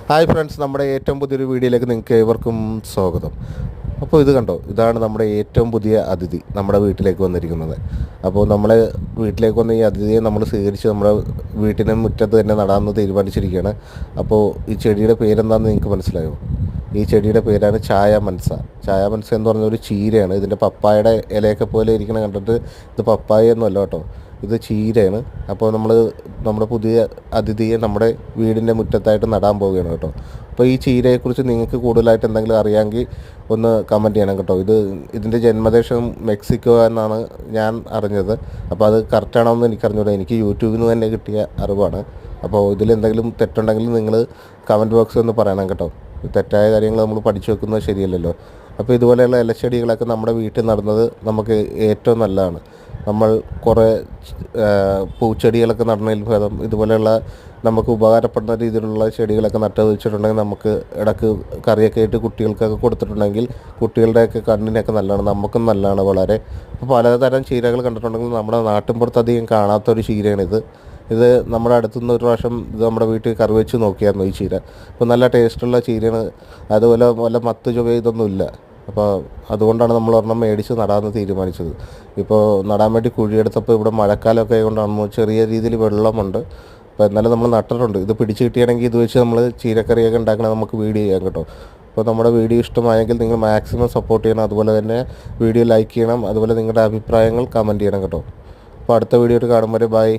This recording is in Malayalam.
ഹായ് ഫ്രണ്ട്സ്, നമ്മുടെ ഏറ്റവും പുതിയൊരു വീഡിയോയിലേക്ക് നിങ്ങൾക്ക് ഏവർക്കും സ്വാഗതം. അപ്പോൾ ഇത് കണ്ടോ, ഇതാണ് നമ്മുടെ ഏറ്റവും പുതിയ അതിഥി നമ്മുടെ വീട്ടിലേക്ക് വന്നിരിക്കുന്നത്. അപ്പോൾ നമ്മളെ വീട്ടിലേക്ക് വന്ന ഈ അതിഥിയെ നമ്മൾ സ്വീകരിച്ച് നമ്മുടെ വീട്ടിന് മുറ്റത്ത് തന്നെ നടാമെന്ന് തീരുമാനിച്ചിരിക്കുകയാണ്. അപ്പോൾ ഈ ചെടിയുടെ പേരെന്താണെന്ന് നിങ്ങൾക്ക് മനസ്സിലായോ? ഈ ചെടിയുടെ പേരാണ് ചായ മനസ. ചായ മനസ എന്ന് പറഞ്ഞ ഒരു ചീരയാണ്. ഇതിൻ്റെ പപ്പായയുടെ ഇലയൊക്കെ പോലെ ഇരിക്കണ കണ്ടിട്ട് ഇത് പപ്പായ ഒന്നുമല്ല കേട്ടോ, ഇത് ചീരയാണ്. അപ്പോൾ നമ്മുടെ പുതിയ അതിഥിയെ നമ്മുടെ വീടിൻ്റെ മുറ്റത്തായിട്ട് നടാൻ പോവുകയാണ് കേട്ടോ. അപ്പോൾ ഈ ചീരയെക്കുറിച്ച് നിങ്ങൾക്ക് കൂടുതലായിട്ട് എന്തെങ്കിലും അറിയാമെങ്കിൽ ഒന്ന് കമൻറ്റ് ചെയ്യണം കേട്ടോ. ഇതിൻ്റെ ജന്മദേശം മെക്സിക്കോ എന്നാണ് ഞാൻ അറിഞ്ഞത്. അപ്പോൾ അത് കറക്റ്റാണോ എന്ന് എനിക്കറിഞ്ഞൂടാ. എനിക്ക് യൂട്യൂബിൽ നിന്ന് തന്നെ കിട്ടിയ അറിവാണ്. അപ്പോൾ ഇതിലെന്തെങ്കിലും തെറ്റുണ്ടെങ്കിൽ നിങ്ങൾ കമൻറ്റ് ബോക്സിൽ ഒന്ന് പറയണം കേട്ടോ. തെറ്റായ കാര്യങ്ങൾ നമ്മൾ പഠിച്ചു വെക്കുന്നത് ശരിയല്ലല്ലോ. അപ്പോൾ ഇതുപോലെയുള്ള ഇലച്ചെടികളൊക്കെ നമ്മുടെ വീട്ടിൽ നടുന്നത് നമുക്ക് ഏറ്റവും നല്ലതാണ്. നമ്മൾ കുറേ പൂച്ചെടികളൊക്കെ നടന്നതിൽ ഭേദം ഇതുപോലെയുള്ള നമുക്ക് ഉപകാരപ്പെടുന്ന രീതിയിലുള്ള ചെടികളൊക്കെ നട്ട് വെച്ചിട്ടുണ്ടെങ്കിൽ നമുക്ക് ഇടയ്ക്ക് കറിയൊക്കെ ആയിട്ട് കുട്ടികൾക്കൊക്കെ കൊടുത്തിട്ടുണ്ടെങ്കിൽ കുട്ടികളുടെയൊക്കെ കണ്ണിനൊക്കെ നല്ലതാണ്, നമുക്കും നല്ലതാണ് വളരെ. അപ്പോൾ പലതരം ചീരകൾ കണ്ടിട്ടുണ്ടെങ്കിൽ നമ്മുടെ നാട്ടിൻപുറത്ത് അധികം കാണാത്തൊരു ചീരയാണിത്. ഇത് നമ്മുടെ അടുത്തുനിന്ന് ഒരു പ്രാവശ്യം ഇത് നമ്മുടെ വീട്ടിൽ കറി വെച്ച് നോക്കിയായിരുന്നു ഈ ചീര. അപ്പോൾ നല്ല ടേസ്റ്റുള്ള ചീരയാണ്. അതുപോലെ വല്ല മത്ത് ചുവ ഇതൊന്നുമില്ല. അപ്പോൾ അതുകൊണ്ടാണ് നമ്മൾ ഒരെണ്ണം മേടിച്ച് നടാമെന്ന് തീരുമാനിച്ചത്. ഇപ്പോൾ നടാൻ വേണ്ടി കുഴിയെടുത്തപ്പോൾ ഇവിടെ മഴക്കാലമൊക്കെ ആയതുകൊണ്ടാണ് ചെറിയ രീതിയിൽ വെള്ളമുണ്ട്. അപ്പോൾ എന്നാലും നമ്മൾ നട്ടിട്ടുണ്ട്. ഇത് പിടിച്ച് കിട്ടിയാണെങ്കിൽ ഇത് വെച്ച് നമ്മൾ ചീരക്കറിയൊക്കെ ഉണ്ടാക്കണമെങ്കിൽ നമുക്ക് വീഡിയോ ചെയ്യാം കേട്ടോ. അപ്പോൾ നമ്മുടെ വീഡിയോ ഇഷ്ടമായെങ്കിൽ നിങ്ങൾ മാക്സിമം സപ്പോർട്ട് ചെയ്യണം. അതുപോലെ തന്നെ വീഡിയോ ലൈക്ക് ചെയ്യണം. അതുപോലെ നിങ്ങളുടെ അഭിപ്രായങ്ങൾ കമൻറ്റ് ചെയ്യണം കേട്ടോ. അപ്പോൾ അടുത്ത വീഡിയോ കാണുമ്പോൾ ബൈ.